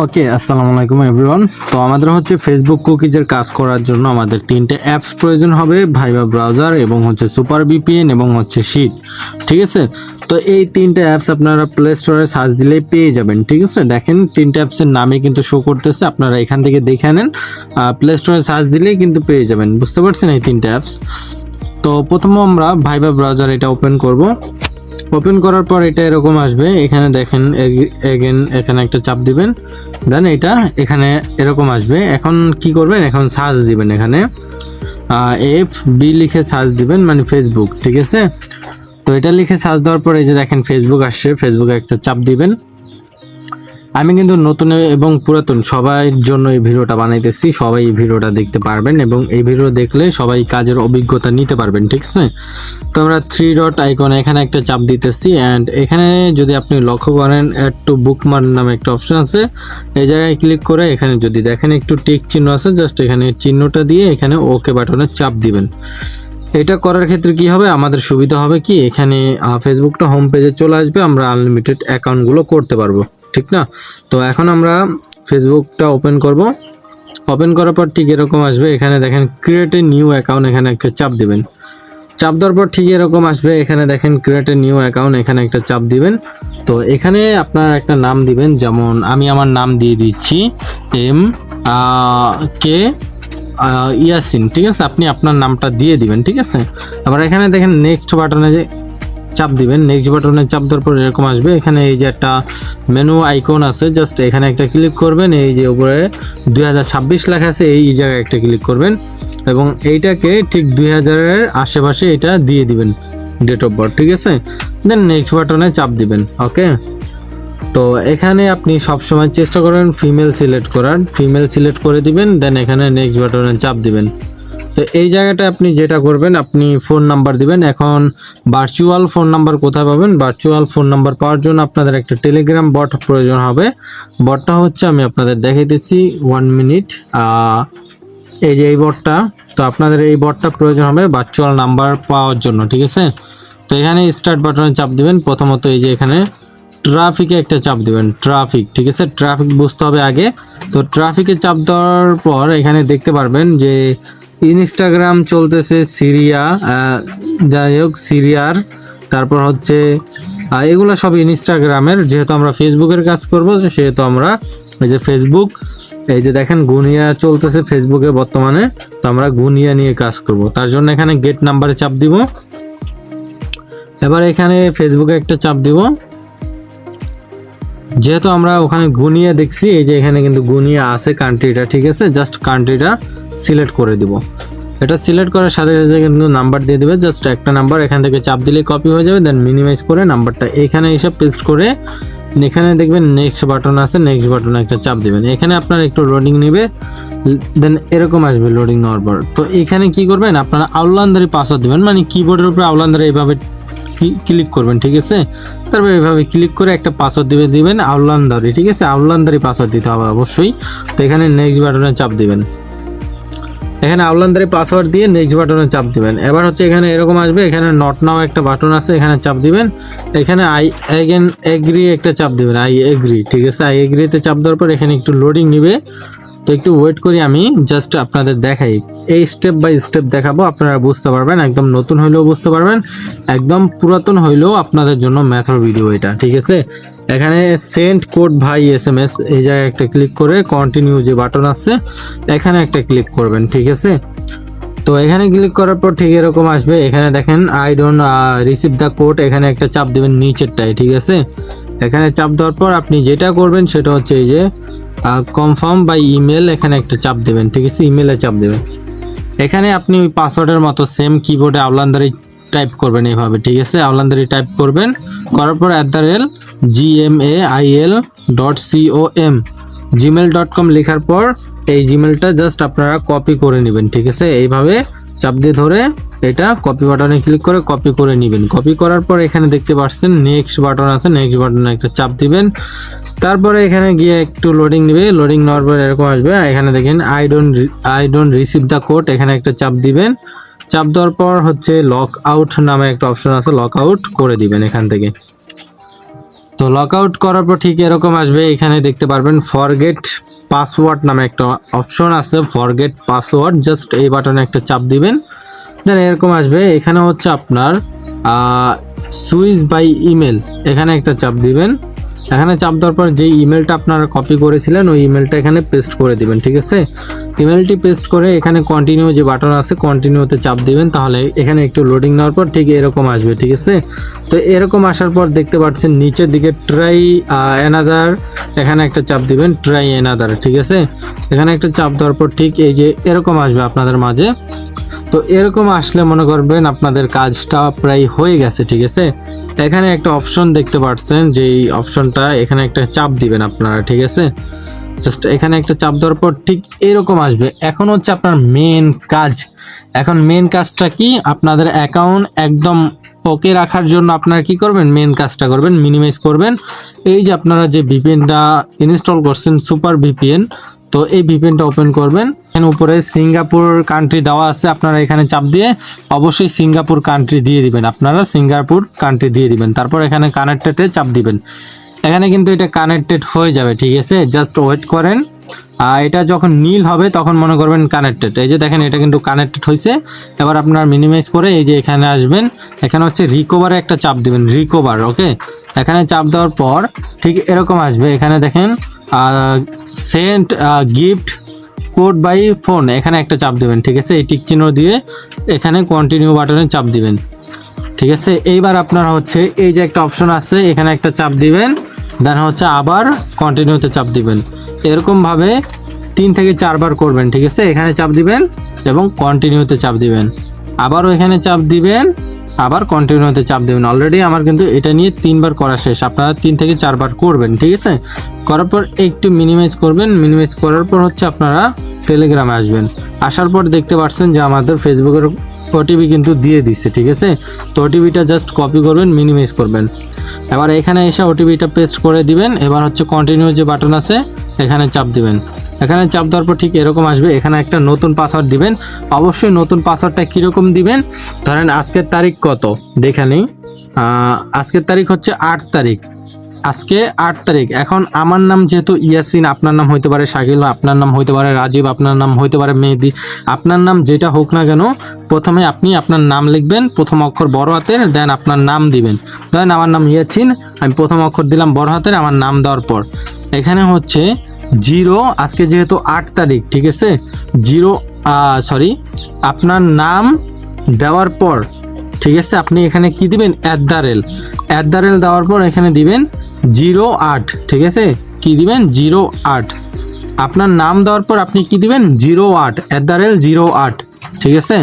ওকে, আসসালামু আলাইকুম এভরিওয়ান। তো আমাদের হচ্ছে ফেসবুক কুকিজের কাজ করার জন্য আমাদের তিনটে অ্যাপস প্রয়োজন হবে, ভাইবা ব্রাউজার এবং হচ্ছে সুপার ভিপিএন এবং হচ্ছে শিট। ঠিক আছে, তো এই তিনটে অ্যাপস আপনারা প্লে স্টোরে সার্চ দিলেই পেয়ে যাবেন। ঠিক আছে, দেখেন তিনটে অ্যাপসের নামে কিন্তু শো করতেছে, আপনারা এখান থেকে দেখে নেন। প্লে স্টোরে সার্চ দিলেই কিন্তু পেয়ে যাবেন, বুঝতে পারছেন এই তিনটে অ্যাপস। তো প্রথমে আমরা ভাইবা ব্রাউজার এটা ওপেন করব। ওপেন করার পর এটা এরকম আসবে, এখানে দেখেন এগেন এখানে একটা চাপ দিবেন, দেন এটা এখানে এরকম আসবে। এখন কি করবেন, এখন সার্চ দিবেন, এখানে FB লিখে সার্চ দিবেন, মানে ফেসবুক। ঠিক আছে, তো এটা লিখে সার্চ দেওয়ার পর এই যে দেখেন ফেসবুক আসছে, ফেসবুকে একটা চাপ দিবেন। আমি কিন্তু নতুন এবং পুরাতন সবার জন্য এই ভিডিওটা বানাইতেছি, সবাই এই ভিডিওটা দেখতে পারবেন এবং এই ভিডিও দেখলে সবাই কাজের অভিজ্ঞতা নিতে পারবেন। ঠিক আছে, তো আমরা 3 ডট আইকনে এখানে একটা চাপ দিতেছি, অ্যান্ড এখানে যদি আপনি লক্ষ্য করেন অ্যাড টু বুকমার্ক নামে একটা অপশন আছে, এই জায়গায় ক্লিক করে এখানে যদি দেখেন একটু টিক চিহ্ন আছে, জাস্ট এখানে চিহ্নটা দিয়ে এখানে ওকে বাটনে চাপ দিবেন। এটা করার ক্ষেত্রে কি হবে, আমাদের সুবিধা হবে কি, এখানে ফেসবুকটা হোম পেজে চলে আসবে, আমরা আনলিমিটেড অ্যাকাউন্টগুলো করতে পারবো। ঠিক না? তো এখন আমরা ফেসবুকটা ওপেন করব। ওপেন করার পর ঠিক এরকম আসবে, এখানে দেখেন ক্রিয়েট এ নিউ অ্যাকাউন্ট, এখানে একটা চাপ দিবেন। চাপ দেওয়ার পর ঠিক এরকম আসবে, এখানে দেখেন ক্রিয়েট এ নিউ অ্যাকাউন্ট, এখানে একটা চাপ দিবেন। তো এখানে আপনার একটা নাম দিবেন, যেমন আমি আমার নাম দিয়ে দিচ্ছি MK ইয়াসিন। ঠিক আছে, আপনি আপনার নামটা দিয়ে দিবেন। ঠিক আছে, আবার এখানে দেখেন নেক্সট বাটনে চাপ দিবেন। নেক্সট বাটনে চাপ দেওয়ার পর এরকম আসবে, এখানে এই যে একটা মেনু আইকন আছে, জাস্ট এখানে একটা ক্লিক করবেন। এই যে উপরে 2026 লেখা আছে, এই জায়গায় একটা ক্লিক করবেন এবং এইটাকে ঠিক 2000-এর আশেপাশে এটা দিয়ে দিবেন, ডেট অফ বার্থ। ঠিক আছে, দেন নেক্সট বাটনে চাপ দিবেন। ওকে, তো এখানে আপনি সবসময় চেষ্টা করবেন ফিমেল সিলেক্ট করার, ফিমেল সিলেক্ট করে দিবেন, দেন এখানে নেক্সট বাটনে চাপ দিবেন। তো এই জায়গাটা আপনি যেটা করবেন, আপনি ফোন নাম্বার দিবেন। এখন ভার্চুয়াল ফোন নাম্বার কোথায় পাবেন, ভার্চুয়াল ফোন নাম্বার পাওয়ার জন্য আপনাদের একটা টেলিগ্রাম বট প্রয়োজন হবে। বটটা হচ্ছে আমি আপনাদের দেখাইতেছি, 1 মিনিট। এই যে এই বটটা, তো আপনাদের এই বটটা প্রয়োজন হবে ভার্চুয়াল নাম্বার পাওয়ার জন্য। ঠিক আছে, তো এখানে স্টার্ট বাটনে চাপ দিবেন। প্রথমত এই যে এখানে ট্রাফিকে একটা চাপ দিবেন, ট্রাফিক। ঠিক আছে, ট্রাফিক বুঝতে হবে আগে। তো ট্রাফিকে চাপ দেওয়ার পর এখানে দেখতে পারবেন যে ইনস্টাগ্রাম চলতেছে সিরিয়া, যাই হোক সিরিয়ার, তারপর হচ্ছে এগুলো সব ইনস্টাগ্রামের। যেহেতু আমরা ফেসবুকের কাজ করব, সেহেতু আমরা এই যে ফেসবুক, এই যে দেখেন গুনিয়া চলতেছে ফেসবুকে বর্তমানে, তো আমরা গুনিয়া নিয়ে কাজ করব, তার জন্য এখানে গেট নাম্বারে চাপ দিব। এবার এখানে ফেসবুকে একটা চাপ দিব, যেহেতু আমরা ওখানে গুনিয়া দেখছি, এই যে এখানে কিন্তু গুনিয়া আছে কান্ট্রিটা। ঠিক আছে, জাস্ট কান্ট্রিটা সিলেক্ট করে দিব। এটা সিলেক্ট করার সাথে সাথে কিন্তু নাম্বার দিয়ে দেবে, জাস্ট একটা নাম্বার, এখান থেকে চাপ দিলে কপি হয়ে যাবে। দেন মিনিমাইজ করে নাম্বারটা এখানে এসে পেস্ট করে এখানে দেখবেন নেক্সট বাটন আছে, নেক্সট বাটনে একটা চাপ দিবেন। এখানে আপনার একটু লোডিং নেবে, দেন এরকম আসবে লোডিং নেওয়ার পর। তো এখানে কি করবেন, আপনারা আউলান্দারি পাসওয়ার্ড দিবেন, মানে কিবোর্ডের উপরে আউলান্দারি এইভাবে ক্লিক করবেন। ঠিক আছে, তারপর এভাবে ক্লিক করে একটা পাসওয়ার্ড দিবেন আউলান্দারি। ঠিক আছে, আউলান্দারি পাসওয়ার্ড দিতে হবে অবশ্যই। তো এখানে নেক্সট বাটনে চাপ দিবেন, এখানে আউলান্দারি পাসওয়ার্ড দিয়ে নেক্সট বাটনে চাপ দিবেন। এবার হচ্ছে এখানে এরকম আসবে, এখানে নট নাও একটা বাটন আছে, এখানে চাপ দিবেন। এখানে আই এগেন এগ্রি একটা চাপ দিবেন, আই এগ্রি। ঠিক আছে, আই এগ্রিতে চাপ দেওয়ার পর এখানে একটু লোডিং নিবে, তো একটু ওয়েট করি, আমি জাস্ট আপনাদের দেখাই, এই স্টেপ বাই স্টেপ দেখাবো, আপনারা বুঝতে পারবেন। একদম নতুন হইলেও বুঝতে পারবেন, একদম পুরাতন হইলেও আপনাদের জন্য ম্যাথর ভিডিও এটা। ঠিক আছে, এখানে সেন্ড কোড ভাই SMS, এই জায়গায় একটা ক্লিক করে কন্টিনিউ যে বাটন আছে এখানে একটা ক্লিক করবেন। ঠিক আছে, তো এখানে ক্লিক করার পর ঠিক এরকম আসবে, এখানে দেখেন I don't receive the code, এখানে একটা চাপ দিবেন নিচেরটাই। ঠিক আছে, এখানে চাপ দেওয়ার পর আপনি যেটা করবেন সেটা হচ্ছে এই যে কনফার্ম বাই ইমেল, এখানে একটা চাপ দেবেন। ঠিক আছে, ইমেলে চাপ দেবেন। এখানে আপনি ওই পাসওয়ার্ডের মতো সেম কিবোর্ডে আউলান্দারি টাইপ করবেন এইভাবে। ঠিক আছে, আউলান্দারি টাইপ করবেন, করার পর @gmail.com gmail.com লেখার পর এই জিমেলটা জাস্ট আপনারা কপি করে নেবেন। ঠিক আছে, এইভাবে চাপ দিয়ে ধরে এটা কপি বাটনে ক্লিক করে কপি করে নেবেন। কপি করার পর এখানে দেখতে পাচ্ছেন নেক্সট বাটন আছে, নেক্সট বাটনে একটা চাপ দিবেন। তারপরে এখানে গিয়ে একটু লোডিং নেবে, লোডিং নেওয়ার পর এরকম আসবে, এখানে দেখেন I don't receive the code, এখানে একটা চাপ দিবেন। চাপ দেওয়ার পর হচ্ছে লক আউট নামে একটা অপশন আছে, লক আউট করে দিবেন এখান থেকে। তো লক আউট করার পর ঠিক এরকম আসবে, এখানে দেখতে পারবেন ফরগেট পাসওয়ার্ড নামে একটা অপশন আছে, ফরগেট পাসওয়ার্ড, জাস্ট এই বাটনে একটা চাপ দিবেন। দেন এরকম আসবে, এখানে হচ্ছে আপনার সুইচ বাই ইমেল, এখানে একটা চাপ দিবেন। এখানে চাপ দেওয়ার পর যে ইমেলটা আপনারা কপি করেছিলেন ওই ইমেলটা এখানে পেস্ট করে দিবেন, ঠিক আছে। ইমেলটি পেস্ট করে এখানে কন্টিনিউ যে বাটন আছে কন্টিনিউতে চাপ দিবেন, তাহলে এখানে একটু লোডিং নেওয়ার পর ঠিক এরকম আসবে, ঠিক আছে। তো এরকম আসার পর দেখতে পাচ্ছেন নিচের দিকে ট্রাই অ্যানাদার, এখানে একটা চাপ দিবেন, ট্রাই অ্যানাদার, ঠিক আছে। এখানে একটা চাপ দেওয়ার পর ঠিক এই যে এরকম আসবে আপনাদের মাঝে। তো এরকম আসলে মনে করবেন আপনাদের কাজটা প্রায় হয়ে গেছে, ঠিক আছে। এখানে একটা অপশন দেখতে পাচ্ছেন, যেই অপশনটা এখানে একটা চাপ দিবেন আপনারা, ঠিক আছে। জাস্ট এখানে একটা চাপ দেওয়ার পর ঠিক এরকম আসবে। এখন হচ্ছে আপনার মেন কাজ। এখন মেন কাজটা কি, আপনাদের অ্যাকাউন্ট একদম ওকে রাখার জন্য আপনারা কি করবেন, মেন কাজটা করবেন, মিনিমাইজ করবেন। এই যে আপনারা যে ভিপিএনটা ইনস্টল করছেন সুপার ভিপিএন, তো এই ভিপিএনটা ওপেন করবেন। এখানে উপরে সিঙ্গাপুর কান্ট্রি দেওয়া আছে, আপনারা এখানে চাপ দিয়ে অবশ্যই সিঙ্গাপুর কান্ট্রি দিয়ে দিবেন, আপনারা সিঙ্গাপুর কান্ট্রি দিয়ে দিবেন। তারপর এখানে কানেক্টেডে চাপ দিবেন। এখানে কিন্তু এটা কানেক্টেড হয়ে যাবে, ঠিক আছে। জাস্ট ওয়েট করেন, এটা যখন নীল হবে তখন মনে করবেন কানেক্টেড। এই যে দেখেন এটা কিন্তু কানেক্টেড হয়েছে। এবার আপনার মিনিমাইজ করে এই যে এখানে আসবেন, এখানে হচ্ছে রিকভারে একটা চাপ দিবেন, রিকভার, ওকে। এখানে চাপ দেওয়ার পর ঠিক এরকম আসবে, এখানে দেখেন send gift code by phone, এখানে একটা চাপ দিবেন, ঠিক আছে। এই টিক চিহ্ন দিয়ে এখানে কন্টিনিউ বাটনে চাপ দিবেন, ঠিক আছে। এইবার আপনারা হচ্ছে এই যে একটা অপশন আছে এখানে একটা চাপ দিবেন, দেন হচ্ছে আবার কন্টিনিউতে চাপ দিবেন। এরকমভাবে 3 থেকে 4 বার করবেন, ঠিক আছে। এখানে চাপ দিবেন এবং কন্টিনিউতে চাপ দিবেন, আবারও এখানে চাপ দিবেন, আবার কন্টিনিউতে চাপ দিবেন। অলরেডি আমার কিন্তু এটা নিয়ে 3 বার করা শেষ, আপনারা 3 থেকে 4 বার করবেন, ঠিক আছে। করার পর একটু মিনিমাইজ করবেন, মিনিমাইজ করার পর হচ্ছে আপনারা টেলিগ্রামে আসবেন। আসার পর দেখতে পাচ্ছেন যে আমাদের ফেসবুকের ওটিপি কিন্তু দিয়ে দিচ্ছে, ঠিক আছে। তো ওটিপিটা জাস্ট কপি করবেন, মিনিমাইজ করবেন। এবার এখানে এসে ওটিপিটা পেস্ট করে দিবেন। এবার হচ্ছে কন্টিনিউ যে বাটন আছে এখানে চাপ দিবেন। এখানে চাপ দেওয়ার পর ঠিক এরকম আসবে, এখানে একটা নতুন পাসওয়ার্ড দিবেন। অবশ্যই নতুন পাসওয়ার্ডটা কীরকম দিবেন, ধরেন আজকের তারিখ কত দেখে নিই। আজকের তারিখ হচ্ছে 8 তারিখ, আজকে 8 তারিখ। এখন আমার নাম যেহেতু ইয়াসিন, আপনার নাম হইতে পারে শাকিল, আপনার নাম হইতে পারে রাজীব, আপনার নাম হইতে পারে মেহেদি, আপনার নাম যেটা হোক না কেন, প্রথমে আপনি আপনার নাম লিখবেন, প্রথম অক্ষর বড় হাতের, দেন আপনার নাম দিবেন। ধরেন আমার নাম ইয়াসিন, আমি প্রথম অক্ষর দিলাম বড় হাতের, আমার নাম দেওয়ার পর এখানে হচ্ছে 0, আজকে যেহেতু 8 তারিখ, ঠিক আছে, 0 আপনার নাম দেওয়ার পর, ঠিক আছে, আপনি এখানে কি দিবেন, @, দেওয়ার পর এখানে দিবেন 08, ঠিক আছে। কি দিবেন 08, আপনার নাম দেওয়ার পর আপনি কি দিবেন 08, @08, ঠিক আছে।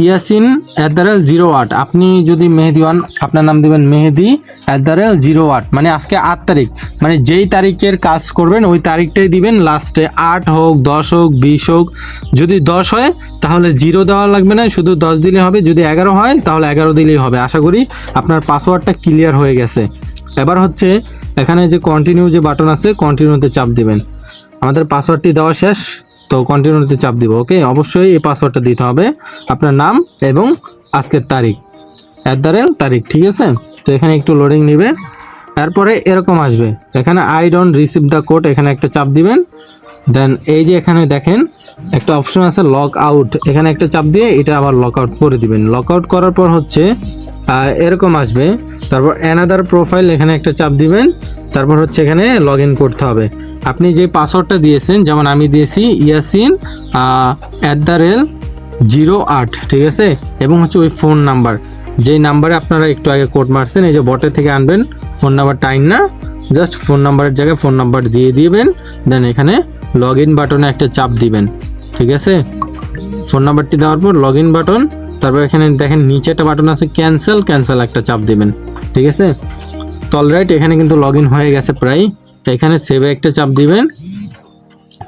ইয়াসিন @08, আপনি যদি মেহেদি হন আপনার নাম দিবেন মেহেদি @08, মানে আজকে 8 তারিখ, মানে যেই তারিখের কাজ করবেন ওই তারিখটাই দিবেন লাস্টে। 8 হোক, 10 হোক, 20 হোক। যদি 10 হয় তাহলে 0 দেওয়া লাগবে না, শুধু 10 দিলে হবে। যদি 11 হয় তাহলে 11 দিলেই হবে। আশা করি আপনার পাসওয়ার্ডটা ক্লিয়ার হয়ে গেছে। এবার হচ্ছে এখানে যে কন্টিনিউ যে বাটন আছে কন্টিনিউতে চাপ দিবেন। আমাদের পাসওয়ার্ডটি দেওয়া শেষ, তো কন্টিনিউতে চাপ দিব, ওকে। অবশ্যই এই পাসওয়ার্ডটা দিতে হবে, আপনার নাম এবং আজকের তারিখ, তারিখ, ঠিক আছে। তো এখানে একটু লোডিং নেবে, তারপরে এরকম আসবে, এখানে I don't receive the code, এখানে একটা চাপ দিবেন। দেন এই যে এখানে দেখেন একটা অপশন আছে লগ আউট, এখানে একটা চাপ দিয়ে এটা আবার লক আউট করে দিবেন। লক আউট করার পর হচ্ছে এরকম আসবে, তারপর অ্যানাদার প্রোফাইল, এখানে একটা চাপ দিবেন। তারপর হচ্ছে এখানে লগ ইন করতে হবে। আপনি যে পাসওয়ার্ডটা দিয়েছেন, যেমন আমি দিয়েছি ইয়াসিন @08, ঠিক আছে, এবং হচ্ছে ওই ফোন নাম্বার, যেই নাম্বারে আপনারা একটু আগে কোড মারছেন, এই যে বটের থেকে আনবেন ফোন নাম্বারটা, আইন না, জাস্ট ফোন নাম্বারের জায়গায় ফোন নাম্বার দিয়ে দিবেন। দেন এখানে লগ ইন বাটনে একটা চাপ দিবেন, ঠিক আছে। ফোন নাম্বারটি দেওয়ার পর লগ ইন বাটন, তারপর এখানে দেখেন নিচে একটা বাটন আছে ক্যান্সেল একটা চাপ দিবেন, ঠিক আছে। তো অলরাইট এখানে কিন্তু লগ ইন হয়ে গেছে প্রায়। এখানে সেভে একটা চাপ দিবেন।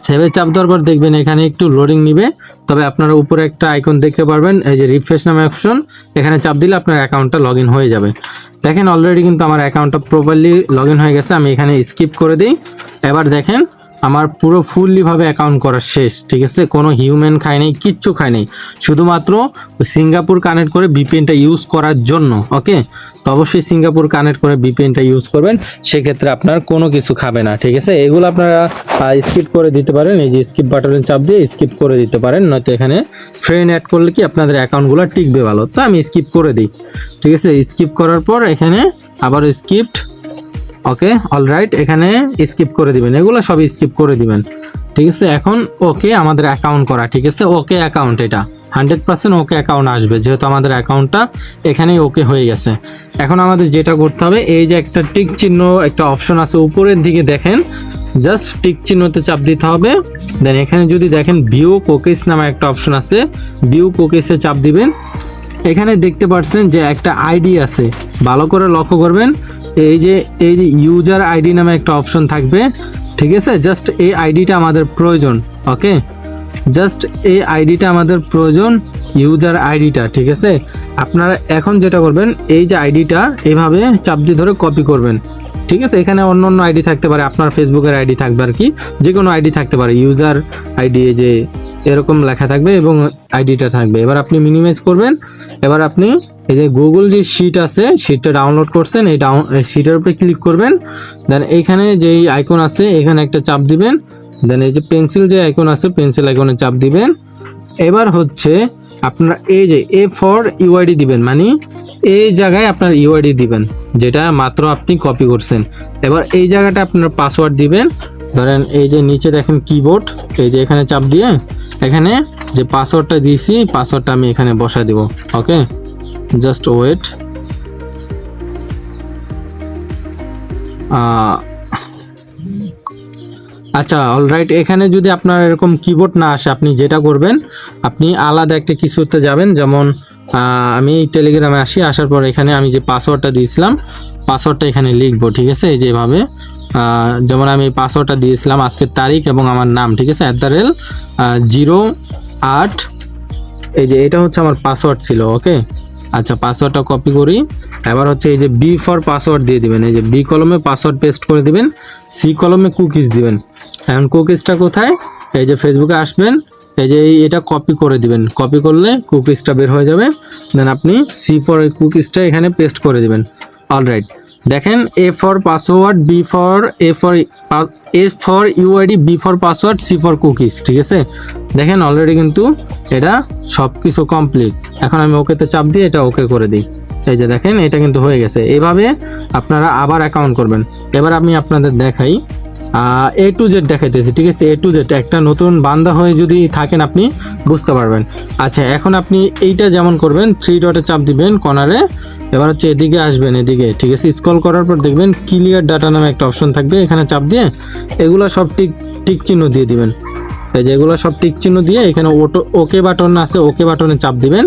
সেভে চাপ দেওয়ার পর দেখবেন এখানে একটু লোডিং নিবে, তবে আপনারা উপরে একটা আইকন দেখতে পারবেন, এই যে রিফ্রেশ নামে অপশন, এখানে চাপ দিলে আপনার অ্যাকাউন্টটা লগ ইন হয়ে যাবে। দেখেন অলরেডি কিন্তু আমার অ্যাকাউন্টটা প্রপারলি লগ ইন হয়ে গেছে। আমি এখানে স্কিপ করে দিই। এবার দেখেন আমার পুরো ফুললি ভাবে অ্যাকাউন্ট করা শেষ, ঠিক আছে। কোনো হিউম্যান খায় নাই, কিচ্ছু খায় নাই, শুধুমাত্র সিঙ্গাপুর কানেক্ট করে ভিপিএনটা ইউজ করার জন্য। ওকে, তো অবশ্যই সিঙ্গাপুর কানেক্ট করে ভিপিএনটা ইউজ করবেন, সেক্ষেত্রে আপনার কোনো কিছু খাবে না, ঠিক আছে। এগুলো আপনারা স্কিপ করে দিতে পারেন, এই যে স্কিপ বাটনে চাপ দিয়ে স্কিপ করে দিতে পারেন, নয়তো এখানে ফ্রেন্ড অ্যাড করলে কি আপনাদের অ্যাকাউন্টগুলো টিকবে ভালো। তো আমি স্কিপ করে দিই, ঠিক আছে। স্কিপ করার পর এখানে আবার স্কিপড, ওকে অলরাইট, এখানে স্কিপ করে দিবেন, এগুলো সব স্কিপ করে দিবেন, ঠিক আছে। এখন ওকে আমাদের অ্যাকাউন্ট করা, ঠিক আছে। ওকে অ্যাকাউন্ট, এটা 100% ওকে অ্যাকাউন্ট আসবে, যেহেতু আমাদের অ্যাকাউন্টটা এখানেই ওকে হয়ে গেছে। এখন আমাদের যেটা করতে হবে, এই যে একটা টিক চিহ্ন একটা অপশন আছে উপরের দিকে দেখেন, জাস্ট টিক চিহ্নতে চাপ দিতে হবে। দেন এখানে যদি দেখেন ভিউ কুকিজ নামে একটা অপশন আছে, ভিউ কুকিজে চাপ দিবেন। এখানে দেখতে পাচ্ছেন যে একটা আইডি আছে, ভালো করে লক্ষ্য করবেন, এই যে ইউজার আইডি নামে একটা অপশন থাকবে, ঠিক আছে। জাস্ট এই আইডিটা আমাদের প্রয়োজন, ওকে, জাস্ট এই আইডিটা আমাদের প্রয়োজন, ইউজার আইডিটা, ঠিক আছে। আপনারা এখন যেটা করবেন, এই যে আইডিটা এইভাবে চাপ দিয়ে ধরে কপি করবেন, ঠিক আছে। এখানে অন্য অন্য আইডি থাকতে পারে, আপনার ফেসবুকের আইডি থাকবে আর কি, যে কোনো আইডি থাকতে পারে, ইউজার আইডি যে এরকম লেখা থাকবে এবং আইডিটা থাকবে। এবার আপনি মিনিমাইজ করবেন, এবার আপনি এই যে গুগল যে শিট আছে, শিটটা ডাউনলোড করছেন, এই শিটের উপরে ক্লিক করবেন। দেন এইখানে যেই আইকন আছে এখানে একটা চাপ দিবেন, দেন এই যে পেন্সিল যে আইকন আছে, পেন্সিল আইকনে চাপ দিবেন। এবার হচ্ছে আপনারা এই যে এ ফর ইউআইডি দিবেন, মানে এই জায়গায় আপনার ইউআইডি দিবেন, যেটা মাত্র আপনি কপি করছেন। এবার এই জায়গাটা আপনার পাসওয়ার্ড দিবেন। ধরেন এই যে নিচে দেখেন কিবোর্ড, এই যে এখানে চাপ দিয়ে এখানে যে পাসওয়ার্ডটা দিয়েছি, পাসওয়ার্ডটা আমি এখানে বসা দিব, ওকে, জাস্ট ওয়েট। আচ্ছা অলরাইট, এখানে যদি আপনার এরকম কিবোর্ড না আসে, আপনি যেটা করবেন, আপনি আলাদা একটা কিছুতে যাবেন, যেমন আমি টেলিগ্রামে আসি, আসার পর এখানে আমি যে পাসওয়ার্ডটা দিয়েছিলাম, পাসওয়ার্ডটা এখানে লিখবো, ঠিক আছে। এই যেভাবে যেমন আমি পাসওয়ার্ডটা দিয়েছিলাম আজকের তারিখ এবং আমার নাম, ঠিক আছে, @08, এই যে এটা হচ্ছে আমার পাসওয়ার্ড ছিল, ওকে। আচ্ছা পাসওয়ার্ডটা কপি করি। এবার হচ্ছে এই যে বি ফর পাসওয়ার্ড দিয়ে দিবেন, এই যে বি কলমে পাসওয়ার্ড পেস্ট করে দিবেন, সি কলমে কুকিজ দিবেন। এখন কুকিজটা কোথায়, এই যে ফেসবুকে আসবেন, এই যে এটা কপি করে দিবেন, কপি করলে কুকিজটা বের হয়ে যাবে। দেন আপনি সি ফর এই কুকিজটা এখানে পেস্ট করে দিবেন, অলরাইট। দেখেন A for password, A for UID, B for password, C for cookies, ঠিক আছে। দেখেন অলরেডি কিন্তু এটা সব কিছু কমপ্লিট। এখন আমি ওকেতে চাপ দিয়ে এটা ওকে করে দিই, এই যে দেখেন এটা কিন্তু হয়ে গেছে। এইভাবে আপনারা আবার অ্যাকাউন্ট করবেন। এবার আমি আপনাদের দেখাই, A to Z দেখাইতেছি, ঠিক আছে। A to Z একটা নতুন বান্দা হয়ে যদি থাকেন আপনি বুঝতে পারবেন। আচ্ছা এখন আপনি এইটা যেমন করবেন, 3 ডটে চাপ দিবেন কর্নারে, এবার হচ্ছে এদিকে আসবেন, এদিকে, ঠিক আছে। স্ক্রল করার পর দেখবেন ক্লিয়ার ডাটা নামে একটা অপশন থাকবে, এখানে চাপ দিয়ে এগুলো সব টিক চিহ্ন দিয়ে দিবেন। এই যে এগুলো সব টিক চিহ্ন দিয়ে এখানে ওকে বাটন আছে, ওকে বাটনে চাপ দিবেন,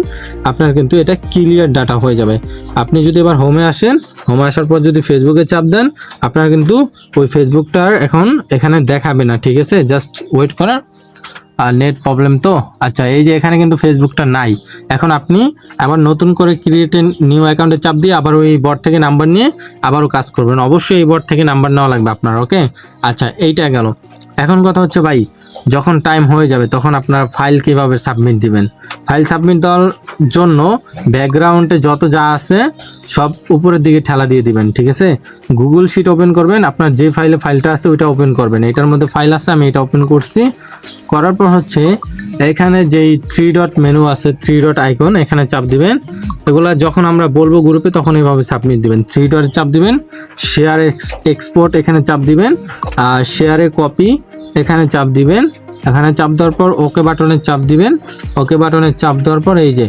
আপনার কিন্তু এটা ক্লিয়ার ডাটা হয়ে যাবে। আপনি যদি এবার হোমে আসেন, হোমে আসার পর যদি ফেসবুকে চাপ দেন, আপনার কিন্তু ওই ফেসবুকটার এখন এখানে দেখাবে না, ঠিক আছে। জাস্ট ওয়েট করার, আর নেট প্রবলেম তো। আচ্ছা এই যে এখানে কিন্তু ফেসবুকটা নাই। এখন আপনি আবার নতুন করে ক্রিয়েট নিউ অ্যাকাউন্টে চাপ দিয়ে আবার ওই বট থেকে নাম্বার নিয়ে আবারও কাজ করবেন। অবশ্যই এই বট থেকে নাম্বার নেওয়া লাগবে আপনার, ওকে। আচ্ছা এইটা গেল। এখন কথা হচ্ছে ভাই, যখন টাইম হয়ে যাবে তখন আপনার ফাইল কিভাবে সাবমিট দিবেন। ফাইল সাবমিট দেওয়ার জন্য ব্যাকগ্রাউন্ডে যত যা আছে সব উপরের দিকে ঠেলা দিয়ে দিবেন, ঠিক আছে। গুগল শিট ওপেন করবেন, আপনার যে ফাইলটা আছে ওইটা ওপেন করবেন। এটার মধ্যে ফাইল আছে, আমি এটা ওপেন করছি। করার পর হচ্ছে এখানে যেই 3 ডট মেনু আছে, 3 ডট আইকন, এখানে চাপ দিবেন। এগুলা যখন আমরা বলবো গ্রুপে তখন এইভাবে সাবমিট দিবেন। 3 ডট চাপ দিবেন, শেয়ার এক্সপোর্ট এখানে চাপ দিবেন, আর শেয়ারে কপি এখানে চাপ দিবেন। এখানে চাপ দেওয়ার পর ওকে বাটনে চাপ দিবেন। ওকে বাটনে চাপ দেওয়ার পর এই যে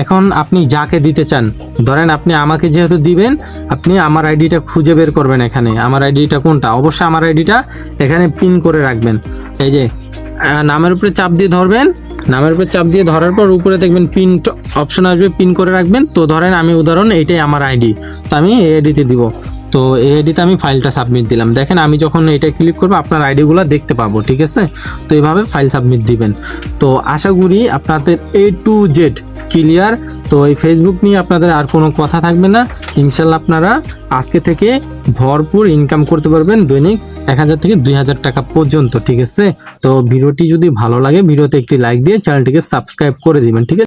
এখন আপনি যাকে দিতে চান, ধরেন আপনি আমাকে যেহেতু দিবেন, আপনি আমার আইডিটা খুঁজে বের করবেন। এখানে আমার আইডিটা কোনটা, অবশ্যই আমার আইডিটা এখানে পিন করে রাখবেন। এই যে নামের উপরে চাপ দিয়ে ধরবেন, নামের উপরে চাপ দিয়ে ধরার পর উপরে দেখবেন পিন অপশন আসবে, পিন করে রাখবেন। তো ধরেন আমি উদাহরণ এইটাই আমার আইডি, তো আমি এই আইডিতে দিব। তো এই আইডিতে আমি ফাইলটা সাবমিট দিলাম। দেখেন আমি যখন এটা ক্লিক করবো আপনার আইডিগুলো দেখতে পাবো, ঠিক আছে। তো এইভাবে ফাইল সাবমিট দিবেন। তো আশা করি আপনাদের A to Z ক্লিয়ার। তো এই ফেসবুক নিয়ে আপনাদের আর কোনো কথা থাকবে না। ইনশাল্লাহ আপনারা আজকে থেকে ভরপুর ইনকাম করতে পারবেন, দৈনিক 1000 থেকে 2000 টাকা পর্যন্ত, ঠিক আছে। তো ভিডিওটি যদি ভালো লাগে ভিডিওতে একটি লাইক দিয়ে চ্যানেলটিকে সাবস্ক্রাইব করে দিবেন, ঠিক আছে।